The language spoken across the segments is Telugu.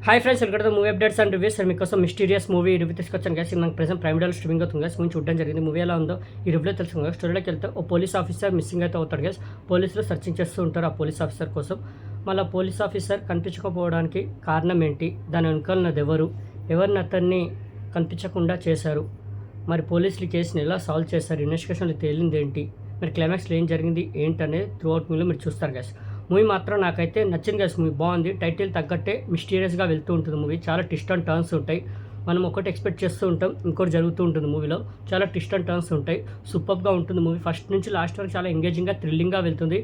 Hi friends, welcome to movie updates and reviews. And మీకోసం మిస్టీరియస్ మూవీ రివ్యూ తీసుకొచ్చాను గైస్. మనకు ప్రెసెంట్ ప్రైమ్ వీడియోలో స్ట్రీమింగ్ అవుతుంది గైస్. ముందు చూడడం జరిగింది. మూవీ ఎలా ఉందో ఈ రివ్యూలో తెలుసుకుందాం. స్టోరీలోకి వెళ్తే ఓ పోలీస్ ఆఫీసర్ మిస్సింగ్ అయితే అవుతాడు గైస్. పోలీసులు సర్చింగ్ చేస్తూ ఉంటారు ఆ పోలీస్ ఆఫీసర్ కోసం. మళ్ళీ పోలీస్ ఆఫీసర్ కనిపించకపోవడానికి కారణం ఏంటి, దాని వెనుకాలన్నది ఎవరిని అతన్ని కనిపించకుండా చేశారు, మరి పోలీసులు కేసుని ఎలా సాల్వ్ చేశారు, ఇన్వెస్టిగేషన్లో తేలింది ఏంటి, మరి క్లైమాక్స్లో ఏం జరిగింది ఏంటనేది త్రూ అవుట్ మూవీలో మీరు చూస్తారు గైస్. మూవీ మాత్రం నాకైతే నచ్చింది గైస్. మూవీ బాగుంది. టైటిల్ తగ్గట్టే మిస్టీరియస్గా వెళ్తూ ఉంటుంది మూవీ. చాలా ట్విస్ట్ అండ్ టర్న్స్ ఉంటాయి. మనం ఒకటి ఎక్స్పెక్ట్ చేస్తూ ఉంటాం, ఇంకోటి జరుగుతూ ఉంటుంది మూవీలో. చాలా ట్విస్ట్ అండ్ టర్న్స్ ఉంటాయి. సూపర్గా ఉంటుంది మూవీ. ఫస్ట్ నుంచి లాస్ట్ వరకు చాలా ఎంగేజింగ్గా థ్రిల్లింగ్గా వెళ్తుంది.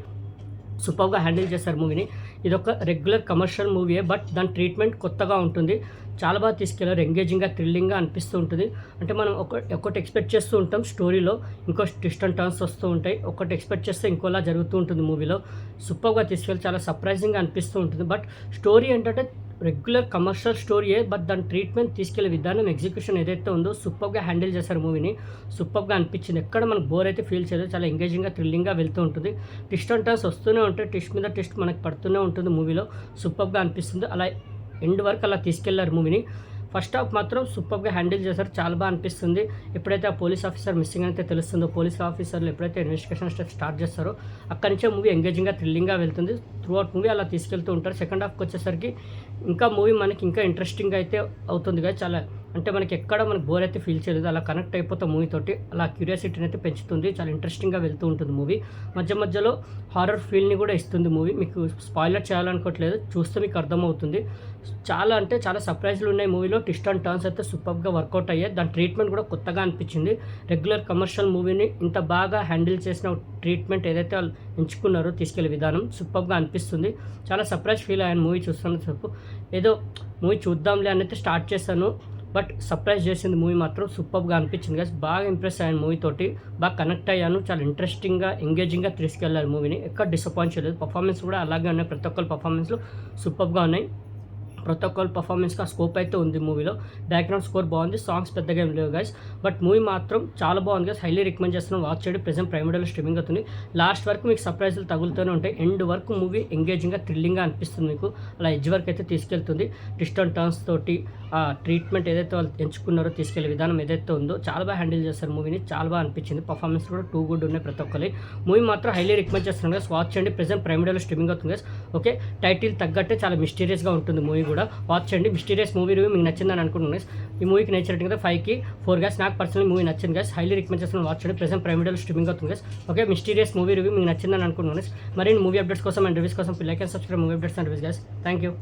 సూపర్గా హ్యాండిల్ చేశారు మూవీని. ఇది ఒక రెగ్యులర్ కమర్షియల్ మూవీయే, బట్ దాని ట్రీట్మెంట్ కొత్తగా ఉంటుంది. చాలా బాగా తీసుకెళ్లారు. ఎంగేజింగ్గా థ్రిల్లింగ్గా అనిపిస్తూ ఉంటుంది. అంటే మనం ఒకటి ఎక్స్పెక్ట్ చేస్తూ ఉంటాం స్టోరీలో, ఇంకో ట్విస్ట్ అండ్ టర్న్స్ వస్తూ ఉంటాయి. ఒకటి ఎక్స్పెక్ట్ చేస్తే ఇంకోలా జరుగుతూ ఉంటుంది మూవీలో. సూపర్గా తీసుకెళ్ళి చాలా సర్ప్రైజింగ్గా అనిపిస్తూ ఉంటుంది. బట్ స్టోరీ ఏంటంటే రెగ్యులర్ కమర్షియల్ స్టోరీయే, బట్ దాని ట్రీట్మెంట్ తీసుకెళ్లే విధానం, ఎగ్జిక్యూషన్ ఏదైతే ఉందో సూపర్గా హ్యాండిల్ చేశారు మూవీని. సూపర్గా అనిపించింది. ఎక్కడ మనకు బోర్ అయితే ఫీల్ చేయలేదు. చాలా ఎంగేజింగ్గా థ్రిల్లింగ్గా వెళ్తూ ఉంటుంది. ట్విస్ట్ అండ్ టర్న్స్ వస్తూనే ఉంటాయి. ట్విస్ట్ మీద ట్విస్ట్ మనకు పడుతూనే ఉంటుంది మూవీలో. సూపర్గా అనిపిస్తుంది. అలా ఎండ్ వరకు అలా తీసుకెళ్లారు మూవీని. ఫస్ట్ హాఫ్ మాత్రం సూపర్గా హ్యాండిల్ చేశారు. చాలా బాగా అనిపిస్తుంది. ఎప్పుడైతే ఆ పోలీస్ ఆఫీసర్ మిస్సింగ్ అయితే తెలుస్తుందో, పోలీస్ ఆఫీసర్లు ఎప్పుడైతే ఇన్వెస్టిగేషన్ స్టార్ట్ చేస్తారో అక్కడి నుంచే మూవీ ఎంగేజింగ్గా థ్రిల్లింగ్గా వెళ్తుంది. త్రూ అవుట్ మూవీ అలా తీసుకెళ్తూ ఉంటారు. సెకండ్ హాఫ్కి వచ్చేసరికి ఇంకా మూవీ మనకి ఇంకా ఇంట్రెస్టింగ్ అయితే అవుతుంది కదా. చాలా అంటే మనకి ఎక్కడ మనకు బోర్ అయితే ఫీల్ చేయలేదు. అలా కనెక్ట్ అయిపోతాం మూవీ తోటి. అలా క్యూరియాసిటీని అయితే పెంచుతుంది. చాలా ఇంట్రెస్టింగ్గా వెళ్తూ ఉంటుంది మూవీ. మధ్యలో హారర్ ఫీల్ని కూడా ఇస్తుంది మూవీ. మీకు స్పాయిలర్ చేయాలనుకోవట్లేదు, చూస్తే మీకు అర్థమవుతుంది. చాలా అంటే చాలా సర్ప్రైజ్లు ఉన్నాయి మూవీలో. ట్విస్ట్ అండ్ టర్న్స్ అయితే సూపర్గా వర్కౌట్ అయ్యాయి. దాని ట్రీట్మెంట్ కూడా కొత్తగా అనిపించింది. రెగ్యులర్ కమర్షియల్ మూవీని ఇంత బాగా హ్యాండిల్ చేసిన ట్రీట్మెంట్ ఏదైతే వాళ్ళు ఎంచుకున్నారో తీసుకెళ్లే విధానం సూపర్గా అనిపిస్తుంది. చాలా సర్ప్రైజ్ ఫీల్ అయ్యాను మూవీ చూస్తున్నంతసేపు. ఏదో మూవీ చూద్దాంలే అని అయితే స్టార్ట్ చేశాను, బట్ సర్ప్రైజ్ చేసింది మూవీ మాత్రం. సూపర్గా అనిపించింది గైస్. బాగా ఇంప్రెస్ అయ్యాను మూవీ తోటి. బాగా కనెక్ట్ అయ్యాను. చాలా ఇంట్రెస్టింగ్గా ఎంగేజింగ్గా తీసుకెళ్ళారు మూవీని. ఎక్కడ డిసప్పాయింట్ చేయలేదు. పర్ఫార్మెన్స్ కూడా అలాగే ఉన్నాయి. ప్రతి ఒక్కరి పర్ఫార్మెన్స్లు సూపర్గా ఉన్నాయి. ప్రతి ఒక్కరి పర్ఫార్మెన్స్కి ఆ స్కోప్ అయితే ఉంది మూవీలో. బ్యాక్గ్రౌండ్ స్కోర్ బాగుంది. సాంగ్స్ పెద్దగా ఏం లేవు గైస్, బట్ మూవీ మాత్రం చాలా బాగుంది గైస్. హైలీ రికమెండ్ చేస్తున్నాను. వాచ్ చేయండి. ప్రెజెంట్ ప్రైమ్ వీడియోలో స్ట్రీమింగ్ అవుతుంది. లాస్ట్ వరకు మీకు సర్ప్రైజ్లు తగులుతూనే ఉంటాయి. ఎండ్ వరకు మూవీ ఎంగేజింగ్గా థ్రిల్లింగ్గా అనిపిస్తుంది మీకు. అలా ఎడ్జ్ వరకు అయితే తీసుకెళ్తుంది. ట్విస్ట్ అండ్ టర్న్స్ తోటి ఆ ట్రీట్మెంట్ ఏదైతే వాళ్ళు ఎంచుకున్నారో తీసుకెళ్లే విధానం ఏదైతే ఉందో చాలా బాగా హ్యాండిల్ చేస్తారు మూవీని. చాలా బాగా అనిపించింది. పర్ఫార్మెన్స్ కూడా టూ గుడ్ ఉన్నాయి ప్రతి ఒక్కరి. మూవీ మాత్రం హైలీ రికమెండ్ చేస్తున్నాను గైస్. వాచ్ చేయండి. ప్రెజెంట్ ప్రైమ్ వీడియోలో స్ట్రీమింగ్ అవుతుంది గైస్. ఓకే, టైటిల్ తగ్గట్టే చాలా మిస్టీరియస్గా ఉంటుంది మూవీ కూడా. వాచ్ చేయండి. మిస్టీరియస్ మూవీ రివ్యూ మీకు నచ్చిందని అనుకుంటున్నాను గైస్. ఈ మూవీకి నచ్చినట్టు కదా 5కి 4 గైస్. నాకు పర్సనల్ మూవీ నచ్చింది గైస్. హైలీ రికమెండ్ చేస్తున్నాను. వాచ్ చేయండి. ప్రెజెంట్ ప్రైమ్ వీడియోలో స్ట్రీమింగ్ అవుతుంది guys. Okay, mysterious movie review మీకు నచ్చిందని అనుకుంటున్నాను గైస్. మరి మూవీ అప్డేట్స్ కోసం అండ్ రివ్యూస్ కోసం like and subscribe movie updates and reviews guys. Thank you.